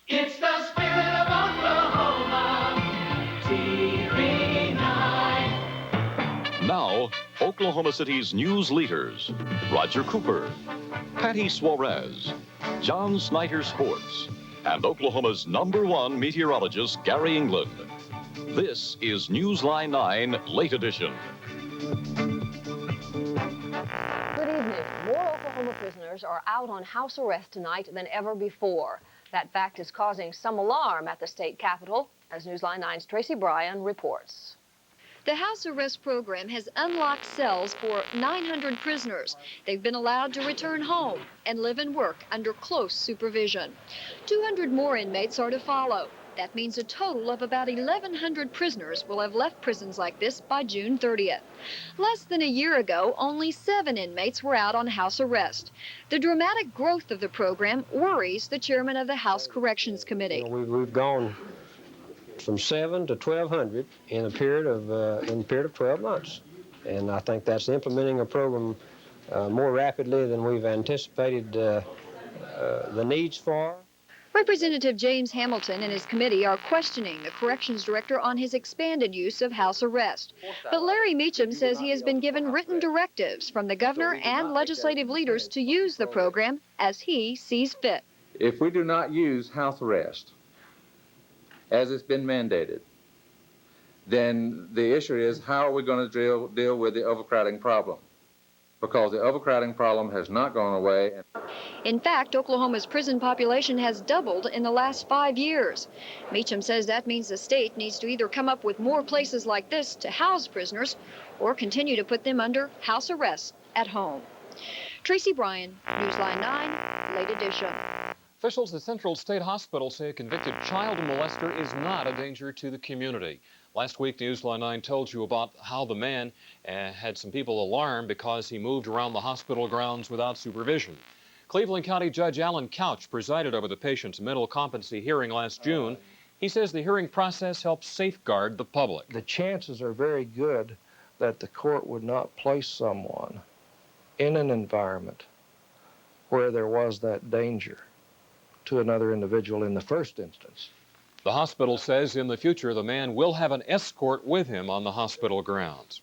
It's the spirit of Oklahoma, TV9. Now, Oklahoma City's news leaders, Roger Cooper, Patty Suarez, John Snyder Sports, and Oklahoma's #1 meteorologist, Gary England. This is Newsline 9, Late Edition. Good evening. More Oklahoma prisoners are out on house arrest tonight than ever before. That fact is causing some alarm at the state capitol, as Newsline 9's Tracy Bryan reports. The house arrest program has unlocked cells for 900 prisoners. They've been allowed to return home and live and work under close supervision. 200 more inmates are to follow. That means a total of about 1,100 prisoners will have left prisons like this by June 30th. Less than a year ago, only 7 inmates were out on house arrest. The dramatic growth of the program worries the chairman of the House Corrections Committee. We've gone from 7 to 1,200 in a period of 12 months. And I think that's implementing a program more rapidly than we've anticipated the needs for. Representative James Hamilton and his committee are questioning the corrections director on his expanded use of house arrest. But Larry Meacham says he has been given written directives from the governor and legislative leaders to use the program as he sees fit. If we do not use house arrest, as it's been mandated, then the issue is how are we going to deal with the overcrowding problem? Because the overcrowding problem has not gone away. In fact, Oklahoma's prison population has doubled in the last 5 years. Meacham says that means the state needs to either come up with more places like this to house prisoners or continue to put them under house arrest at home. Tracy Bryan, Newsline 9, Late Edition. Officials at Central State Hospital say a convicted child molester is not a danger to the community. Last week, Newsline 9 told you about how the man had some people alarmed because he moved around the hospital grounds without supervision. Cleveland County Judge Alan Couch presided over the patient's mental competency hearing last June. He says the hearing process helps safeguard the public. The chances are very good that the court would not place someone in an environment where there was that danger to another individual in the first instance. The hospital says in the future the man will have an escort with him on the hospital grounds.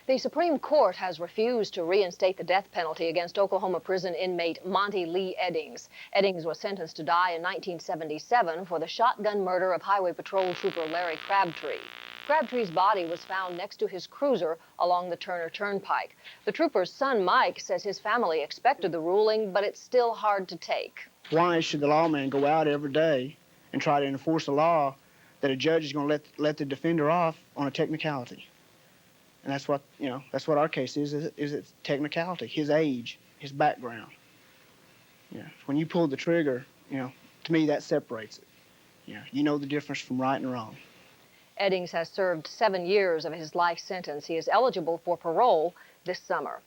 The Supreme Court has refused to reinstate the death penalty against Oklahoma prison inmate Monty Lee Eddings. Eddings was sentenced to die in 1977 for the shotgun murder of Highway Patrol Trooper Larry Crabtree. Crabtree's body was found next to his cruiser along the Turner Turnpike. The trooper's son, Mike, says his family expected the ruling, but it's still hard to take. Why should the lawman go out every day and try to enforce a law that a judge is going to let the defender off on a technicality? And that's what, that's what our case is it's technicality, his age, his background. When you pull the trigger, to me that separates it. You know the difference from right and wrong. Eddings has served 7 years of his life sentence. He is eligible for parole this summer.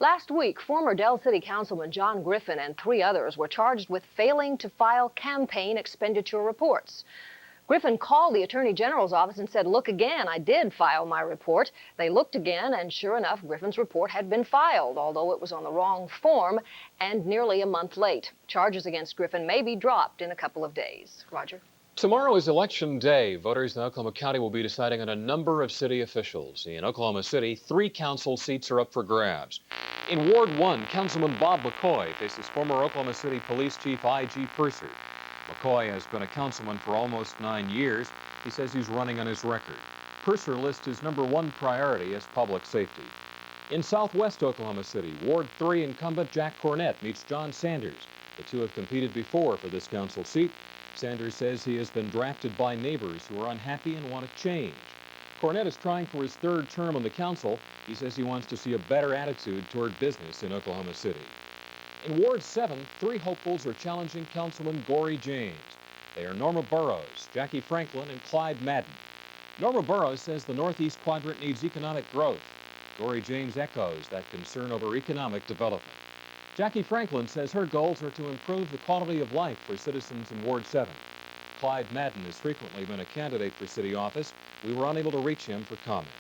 Last week, former Dell City Councilman John Griffin and 3 others were charged with failing to file campaign expenditure reports. Griffin called the Attorney General's office and said, "Look again, I did file my report." They looked again, and sure enough, Griffin's report had been filed, although it was on the wrong form and nearly a month late. Charges against Griffin may be dropped in a couple of days. Roger. Tomorrow is Election Day. Voters in Oklahoma County will be deciding on a number of city officials. In Oklahoma City, 3 council seats are up for grabs. In Ward 1, Councilman Bob McCoy faces former Oklahoma City Police Chief I.G. Purser. McCoy has been a councilman for almost 9 years. He says he's running on his record. Purser lists his #1 priority as public safety. In southwest Oklahoma City, Ward 3 incumbent Jack Cornett meets John Sanders. The two have competed before for this council seat. Sanders says he has been drafted by neighbors who are unhappy and want to change. Cornett is trying for his 3rd term on the council. He says he wants to see a better attitude toward business in Oklahoma City. In Ward 7, 3 hopefuls are challenging Councilman Gory James. They are Norma Burrows, Jackie Franklin, and Clyde Madden. Norma Burrows says the Northeast Quadrant needs economic growth. Gory James echoes that concern over economic development. Jackie Franklin says her goals are to improve the quality of life for citizens in Ward 7. Clyde Madden has frequently been a candidate for city office. We were unable to reach him for comment.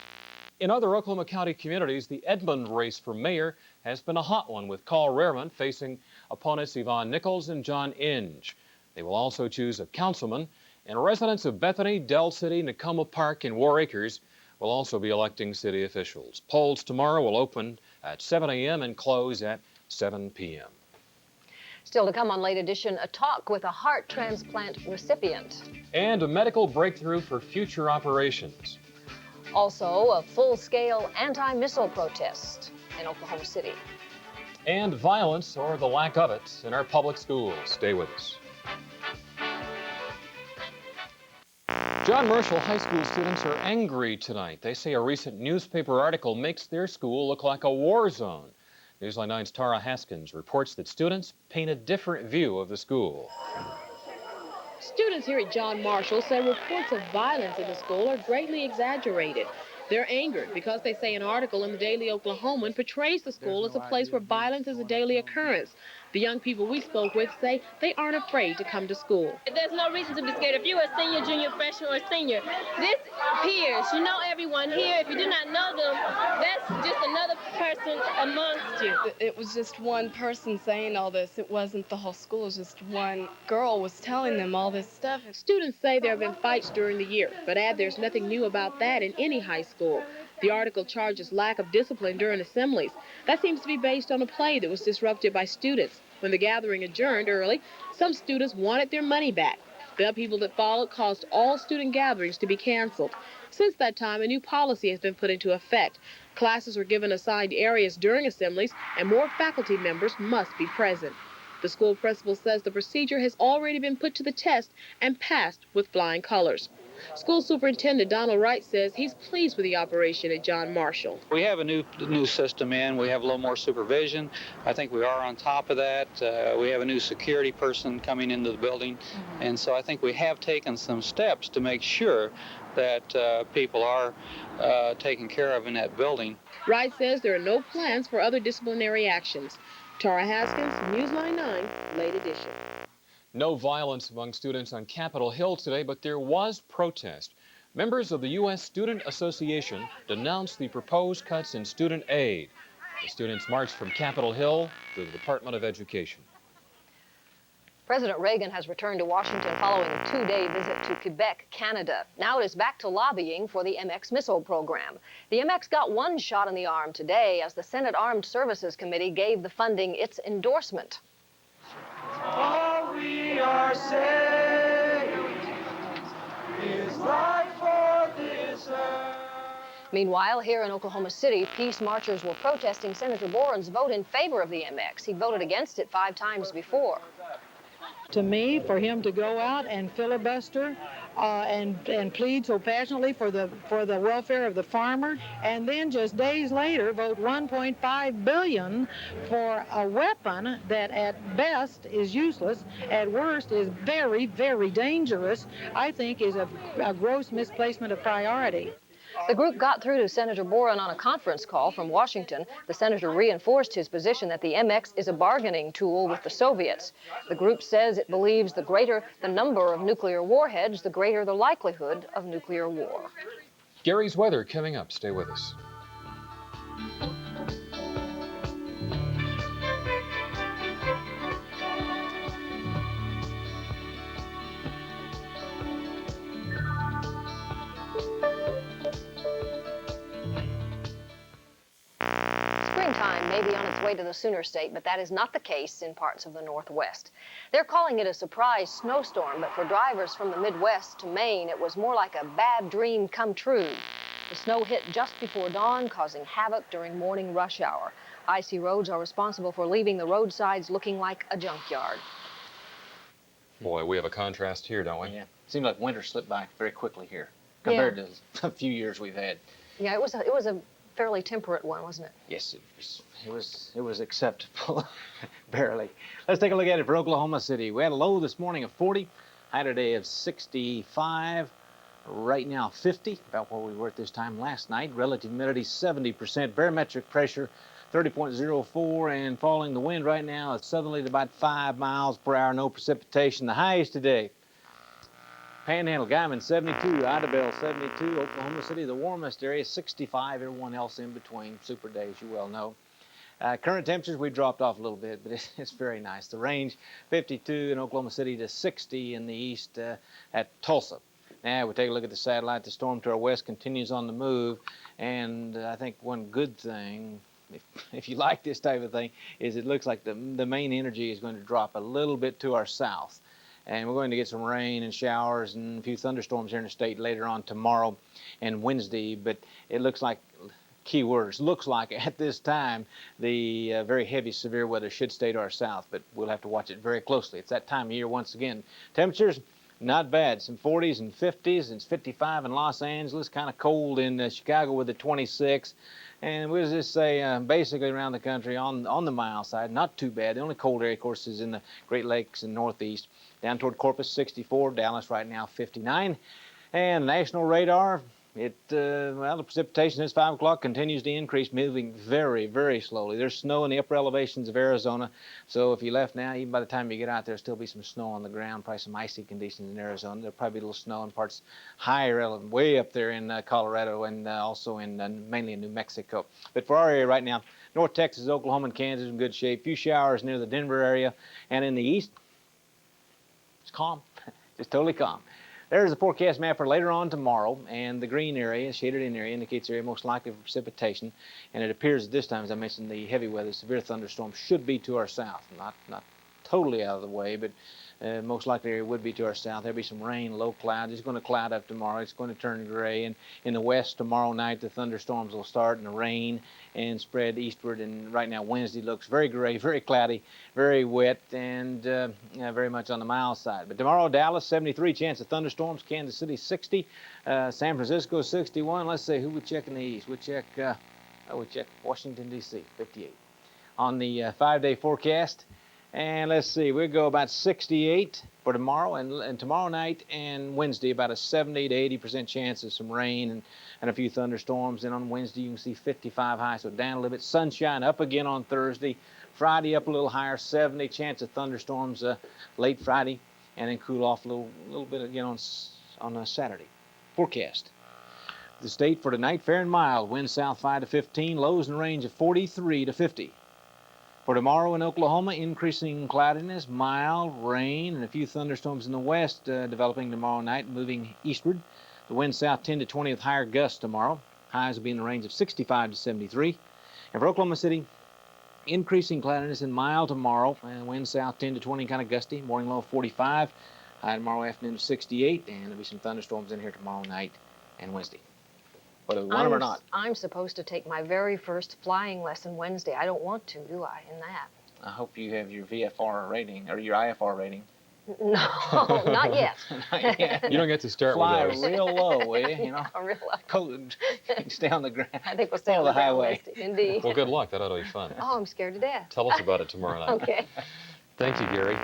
In other Oklahoma County communities, the Edmond race for mayor has been a hot one, with Carl Rehrman facing opponents Yvonne Nichols and John Inge. They will also choose a councilman, and residents of Bethany, Dell City, Nakoma Park, and War Acres will also be electing city officials. Polls tomorrow will open at 7 a.m. and close at 7 p.m. Still to come on Late Edition, a talk with a heart transplant recipient. And a medical breakthrough for future operations. Also, a full-scale anti-missile protest in Oklahoma City. And violence, or the lack of it, in our public schools. Stay with us. John Marshall High School students are angry tonight. They say a recent newspaper article makes their school look like a war zone. Newsline 9's Tara Haskins reports that students paint a different view of the school. Students here at John Marshall say reports of violence in the school are greatly exaggerated. They're angered because they say an article in the Daily Oklahoman portrays the school as a place where violence is a daily occurrence. The young people we spoke with say they aren't afraid to come to school. There's no reason to be scared. If you're a senior, junior, freshman, or senior, this peers, you know everyone here. If you do not know them, that's just another person amongst you. It was just one person saying all this. It wasn't the whole school. It was just one girl was telling them all this stuff. Students say there have been fights during the year, but add there's nothing new about that in any high school. The article charges lack of discipline during assemblies. That seems to be based on a play that was disrupted by students. When the gathering adjourned early, some students wanted their money back. The upheaval that followed caused all student gatherings to be canceled. Since that time, a new policy has been put into effect. Classes are given assigned areas during assemblies, and more faculty members must be present. The school principal says the procedure has already been put to the test and passed with flying colors. School Superintendent Donald Wright says he's pleased with the operation at John Marshall. We have a new system in. We have a little more supervision. I think we are on top of that. We have a new security person coming into the building. And so I think we have taken some steps to make sure that people are taken care of in that building. Wright says there are no plans for other disciplinary actions. Tara Haskins, Newsline 9, Late Edition. No violence among students on Capitol Hill today, but there was protest. Members of the U.S. Student Association denounced the proposed cuts in student aid. The students marched from Capitol Hill to the Department of Education. President Reagan has returned to Washington following a two-day visit to Quebec, Canada. Now it is back to lobbying for the MX missile program. The MX got one shot in the arm today as the Senate Armed Services Committee gave the funding its endorsement. All we are saying is life for this earth. Meanwhile, here in Oklahoma City, peace marchers were protesting Senator Boren's vote in favor of the MX. He voted against it 5 times before. To me, for him to go out and filibuster and plead so passionately for the welfare of the farmer, and then just days later vote $1.5 billion for a weapon that at best is useless, at worst is very, very dangerous, I think is a gross misplacement of priority. The group got through to Senator Boren on a conference call from Washington. The senator reinforced his position that the MX is a bargaining tool with the Soviets. The group says it believes the greater the number of nuclear warheads, the greater the likelihood of nuclear war. Gary's weather coming up. Stay with us. Springtime may be on its way to the Sooner State, but that is not the case in parts of the Northwest. They're calling it a surprise snowstorm, but for drivers from the Midwest to Maine, it was more like a bad dream come true. The snow hit just before dawn, causing havoc during morning rush hour. Icy roads are responsible for leaving the roadsides looking like a junkyard. Boy, we have a contrast here, don't we? Yeah. Seemed like winter slipped by very quickly here compared to a few years we've had. Yeah, it was a fairly temperate one, wasn't it? Yes, it was acceptable, barely. Let's take a look at it for Oklahoma City. We had a low this morning of 40, high today of 65, right now 50, about where we were at this time last night. Relative humidity 70%, barometric pressure 30.04, and falling the wind right now is southerly at about 5 miles per hour, no precipitation. The highs today: Panhandle, Guyman 72, Idabel 72, Oklahoma City, the warmest area, 65, everyone else in between. Super day, as you well know. Current temperatures, we dropped off a little bit, but it's very nice. The range, 52 in Oklahoma City to 60 in the east at Tulsa. Now we take a look at the satellite. The storm to our west continues on the move, and I think one good thing, if you like this type of thing, is it looks like the main energy is going to drop a little bit to our south. And we're going to get some rain and showers and a few thunderstorms here in the state later on tomorrow and Wednesday, but it looks like, key words, looks like at this time the very heavy severe weather should stay to our south, but we'll have to watch it very closely. It's that time of year once again. Temperatures, not bad, some 40s and 50s. It's 55 in Los Angeles, kind of cold in Chicago with the 26. And we'll just say basically around the country on the mild side, not too bad. The only cold area, of course, is in the Great Lakes and Northeast. Down toward Corpus, 64. Dallas right now, 59. And national radar, well, the precipitation this 5 o'clock continues to increase, moving very, very slowly. There's snow in the upper elevations of Arizona, so if you left now, even by the time you get out, there'll still be some snow on the ground, probably some icy conditions in Arizona. There'll probably be a little snow in parts higher, way up there in Colorado and also in mainly in New Mexico. But for our area right now, North Texas, Oklahoma, and Kansas in good shape. Few showers near the Denver area, and in the east, it's calm, just totally calm. There's a forecast map for later on tomorrow, and the green area, shaded in area, indicates the area most likely for precipitation. And it appears at this time, as I mentioned, the heavy weather, severe thunderstorms should be to our south. Not totally out of the way, but most likely area would be to our south. There'll be some rain, low cloud. It's going to cloud up tomorrow. It's going to turn gray. And in the west tomorrow night, the thunderstorms will start and the rain and spread eastward. And right now, Wednesday looks very gray, very cloudy, very wet, and very much on the mild side. But tomorrow, Dallas, 73 chance of thunderstorms. Kansas City, 60. San Francisco, 61. Let's see, who we check in the east? We check Washington, D.C., 58. On the 5-day forecast, and let's see, we'll go about 68 for tomorrow, and tomorrow night and Wednesday, about a 70 to 80% chance of some rain and a few thunderstorms. And on Wednesday, you can see 55 high, so down a little bit. Sunshine up again on Thursday. Friday up a little higher, 70 chance of thunderstorms late Friday, and then cool off a little bit again on Saturday. Forecast. The state for tonight, fair and mild. Wind south 5 to 15, lows in range of 43 to 50. For tomorrow in Oklahoma, increasing cloudiness, mild rain, and a few thunderstorms in the west developing tomorrow night, moving eastward. The wind south 10 to 20 with higher gusts tomorrow. Highs will be in the range of 65 to 73. And for Oklahoma City, increasing cloudiness and mild tomorrow. Wind south 10 to 20, kind of gusty. Morning low 45. High tomorrow afternoon 68. And there'll be some thunderstorms in here tomorrow night and Wednesday. Whether we want them or not. I'm supposed to take my very first flying lesson Wednesday. I don't want to, do I, in that? I hope you have your VFR rating, or your IFR rating. No, not yet. Not yet. You don't get to start Fly with those. real low, will you? You know? Real low. Stay on the ground. I think we'll stay on the highway. Indeed. Well, good luck. That ought to be fun. Oh, I'm scared to death. Tell us about it tomorrow night. Okay. Thank you, Gary.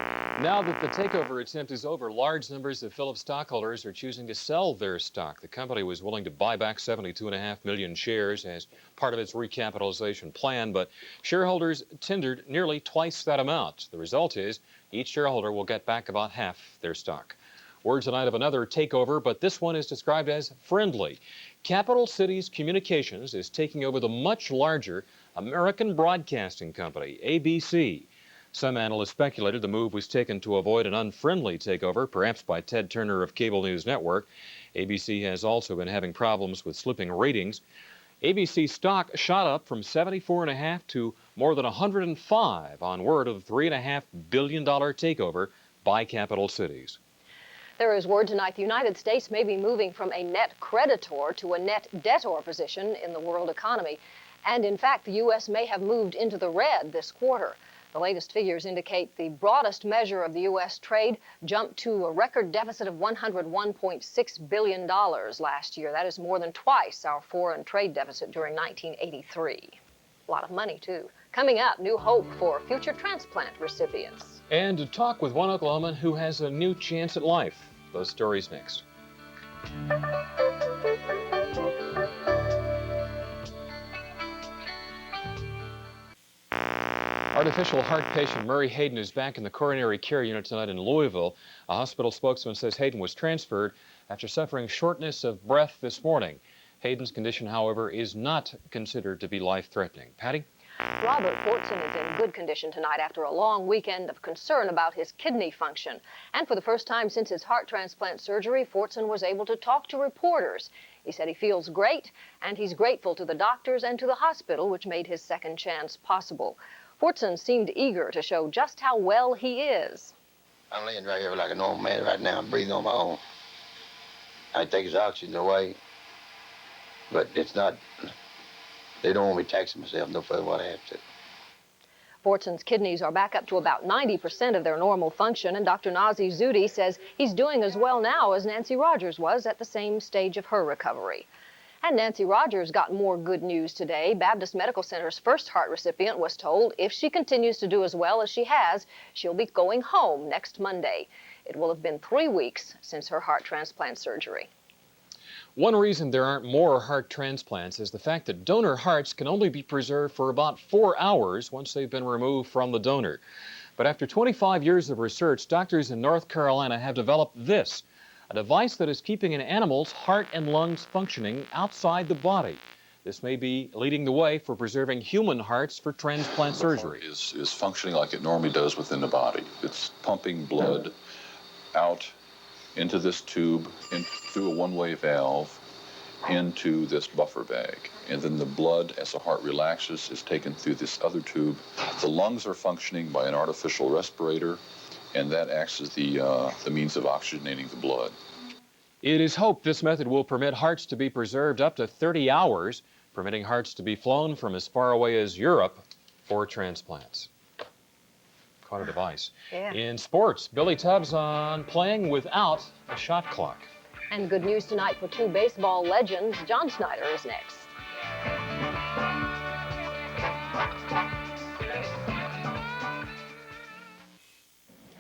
Now that the takeover attempt is over, large numbers of Phillips stockholders are choosing to sell their stock. The company was willing to buy back 72.5 million shares as part of its recapitalization plan, but shareholders tendered nearly twice that amount. The result is each shareholder will get back about half their stock. Word tonight of another takeover, but this one is described as friendly. Capital Cities Communications is taking over the much larger American Broadcasting Company, ABC. Some analysts speculated the move was taken to avoid an unfriendly takeover, perhaps by Ted Turner of Cable News Network. ABC has also been having problems with slipping ratings. ABC stock shot up from 74.5 to more than 105 on word of the $3.5 billion takeover by Capital Cities. There is word tonight the United States may be moving from a net creditor to a net debtor position in the world economy. And in fact, the U.S. may have moved into the red this quarter. The latest figures indicate the broadest measure of the U.S. trade jumped to a record deficit of $101.6 billion last year. That is more than twice our foreign trade deficit during 1983. A lot of money, too. Coming up, new hope for future transplant recipients. And to talk with one Oklahoman who has a new chance at life. Those stories next. Artificial heart patient Murray Hayden is back in the coronary care unit tonight in Louisville. A hospital spokesman says Hayden was transferred after suffering shortness of breath this morning. Hayden's condition, however, is not considered to be life-threatening. Patty? Robert Fortson is in good condition tonight after a long weekend of concern about his kidney function. And for the first time since his heart transplant surgery, Fortson was able to talk to reporters. He said he feels great, and he's grateful to the doctors and to the hospital, which made his second chance possible. Fortson seemed eager to show just how well he is. I'm laying right here like a normal man right now. I'm breathing on my own. I take his oxygen away, but it's not, they don't want me taxing myself no further than what I have to. Fortson's kidneys are back up to about 90% of their normal function, and Dr. Nazi Zudi says he's doing as well now as Nancy Rogers was at the same stage of her recovery. And Nancy Rogers got more good news today. Baptist Medical Center's first heart recipient was told if she continues to do as well as she has, she'll be going home next Monday. It will have been 3 weeks since her heart transplant surgery. One reason there aren't more heart transplants is the fact that donor hearts can only be preserved for about 4 hours once they've been removed from the donor. But after 25 years of research, doctors in North Carolina have developed this, a device that is keeping an animal's heart and lungs functioning outside the body. This may be leading the way for preserving human hearts for transplant surgery. Is functioning like it normally does within the body. It's pumping blood out into this tube, through a one-way valve, into this buffer bag. And then the blood, as the heart relaxes, is taken through this other tube. The lungs are functioning by an artificial respirator, and that acts as the means of oxygenating the blood. It is hoped this method will permit hearts to be preserved up to 30 hours, permitting hearts to be flown from as far away as Europe for transplants. Quite a device. Yeah. In sports, Billy Tubbs on playing without a shot clock. And good news tonight for 2 baseball legends. John Snyder is next.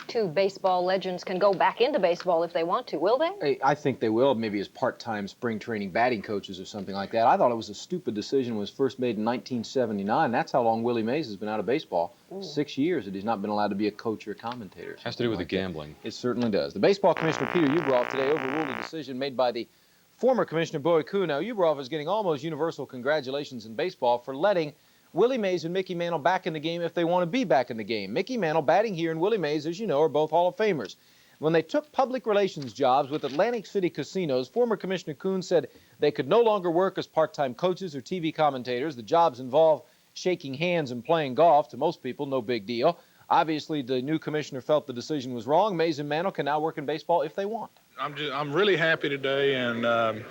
Two baseball legends can go back into baseball if they want to, will they? I think they will, maybe as part-time spring training batting coaches or something like that. I thought it was a stupid decision when it was first made in 1979. That's how long Willie Mays has been out of baseball. Ooh. 6 years that he's not been allowed to be a coach or a commentator. Has to do with the gambling. It certainly does. The baseball commissioner, Peter Ueberroth, today overruled a decision made by the former commissioner, Bowie Kuhn. Now, Ueberroth is getting almost universal congratulations in baseball for letting Willie Mays and Mickey Mantle back in the game if they want to be back in the game. Mickey Mantle batting here and Willie Mays, as you know, are both Hall of Famers. When they took public relations jobs with Atlantic City casinos, former Commissioner Kuhn said they could no longer work as part-time coaches or TV commentators. The jobs involve shaking hands and playing golf. To most people, no big deal. Obviously, the new commissioner felt the decision was wrong. Mays and Mantle can now work in baseball if they want. I'm really happy today, and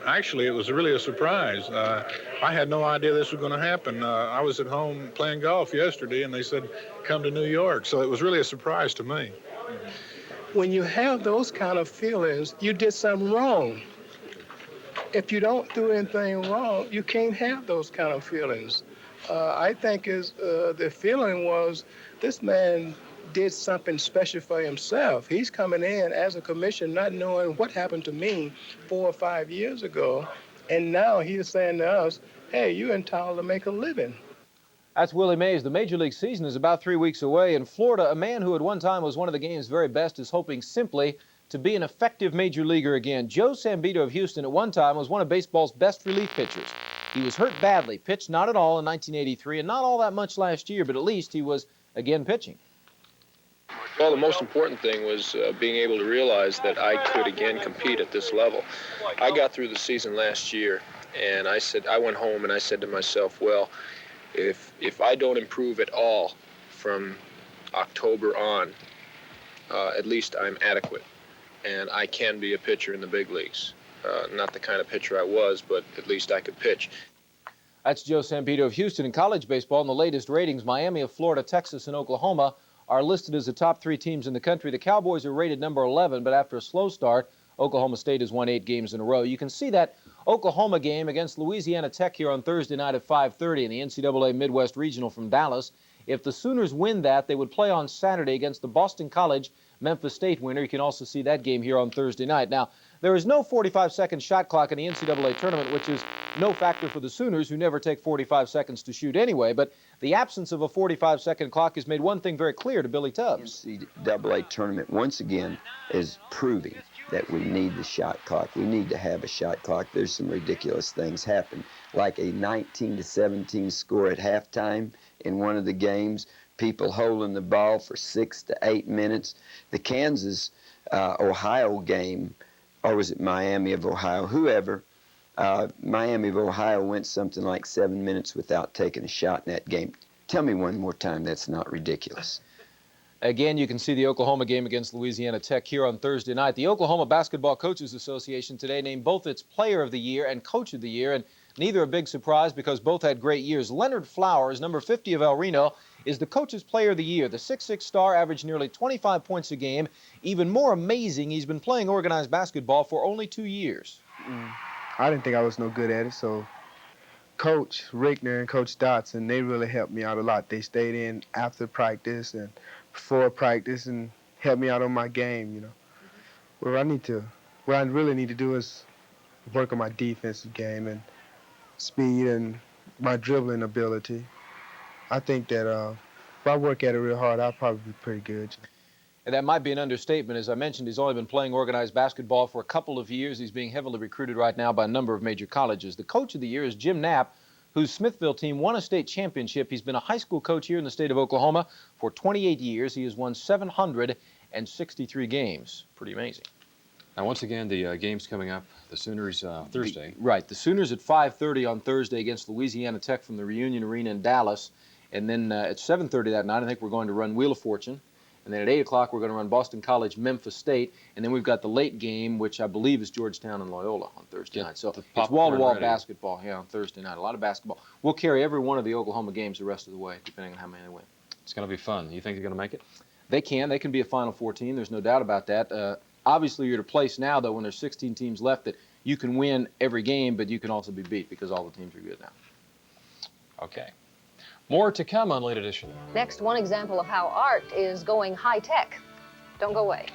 actually it was really a surprise. I had no idea this was going to happen. I was at home playing golf yesterday, and they said, come to New York. So it was really a surprise to me. When you have those kind of feelings, you did something wrong. If you don't do anything wrong, you can't have those kind of feelings. I think the feeling was this man did something special for himself. He's coming in as a commissioner not knowing what happened to me 4 or 5 years ago, and now he is saying to us, hey, you're entitled to make a living. That's Willie Mays. The Major League season is about 3 weeks away. In Florida, a man who at one time was one of the game's very best is hoping simply to be an effective major leaguer again. Joe Sambito of Houston at one time was one of baseball's best relief pitchers. He was hurt badly, pitched not at all in 1983, and not all that much last year, but at least he was again pitching. Well, the most important thing was being able to realize that I could again compete at this level. I got through the season last year, and I went home and I said to myself, well, if I don't improve at all from October on, at least I'm adequate, and I can be a pitcher in the big leagues. Not the kind of pitcher I was, but at least I could pitch. That's Joe Sambito of Houston. In college baseball, in the latest ratings, Miami of Florida, Texas, and Oklahoma are listed as the top 3 teams in the country. The Cowboys are rated number 11, but after a slow start, Oklahoma State has won 8 games in a row. You can see that Oklahoma game against Louisiana Tech here on Thursday night at 5:30 in the NCAA Midwest Regional from Dallas. If the Sooners win that, they would play on Saturday against the Boston College Memphis State winner. You can also see that game here on Thursday night. Now, there is no 45-second shot clock in the NCAA tournament, which is no factor for the Sooners, who never take 45 seconds to shoot anyway. But the absence of a 45-second clock has made one thing very clear to Billy Tubbs. The NCAA tournament, once again, is proving that we need the shot clock. We need to have a shot clock. There's some ridiculous things happen, like a 19-17 score at halftime in one of the games, people holding the ball for 6 to 8 minutes. The Kansas Ohio game, or was it Miami of Ohio, whoever, Miami of Ohio went something like 7 minutes without taking a shot in that game. Tell me one more time that's not ridiculous. Again, you can see the Oklahoma game against Louisiana Tech here on Thursday night. The Oklahoma Basketball Coaches Association today named both its Player of the Year and Coach of the Year, and neither a big surprise because both had great years. Leonard Flowers, number 50 of El Reno, is the Coach's Player of the Year. The 6'6" star averaged nearly 25 points a game. Even more amazing, he's been playing organized basketball for only 2 years. I didn't think I was no good at it, so Coach Rickner and Coach Dotson, they really helped me out a lot. They stayed in after practice and before practice and helped me out on my game, you know. What I really need to do is work on my defensive game and speed and my dribbling ability. I think that if I work at it real hard, I'll probably be pretty good. And that might be an understatement. As I mentioned, he's only been playing organized basketball for a couple of years. He's being heavily recruited right now by a number of major colleges. The Coach of the Year is Jim Knapp, whose Smithville team won a state championship. He's been a high school coach here in the state of Oklahoma for 28 years. He has won 763 games. Pretty amazing. Now, once again, the game's coming up. The Sooners Thursday. Right. The Sooners at 5:30 on Thursday against Louisiana Tech from the Reunion Arena in Dallas. And then at 7:30 that night, I think we're going to run Wheel of Fortune. And then at 8 o'clock, we're going to run Boston College, Memphis State. And then we've got the late game, which I believe is Georgetown and Loyola on Thursday night. So it's wall-to-wall basketball here on Thursday night. A lot of basketball. We'll carry every one of the Oklahoma games the rest of the way, depending on how many they win. It's going to be fun. You think they're going to make it? They can. They can be a Final Four team. There's no doubt about that. Obviously, you're at a place now, though, when there's 16 teams left that you can win every game, but you can also be beat because all the teams are good now. Okay. More to come on Late Edition. Next, one example of how art is going high-tech. Don't go away.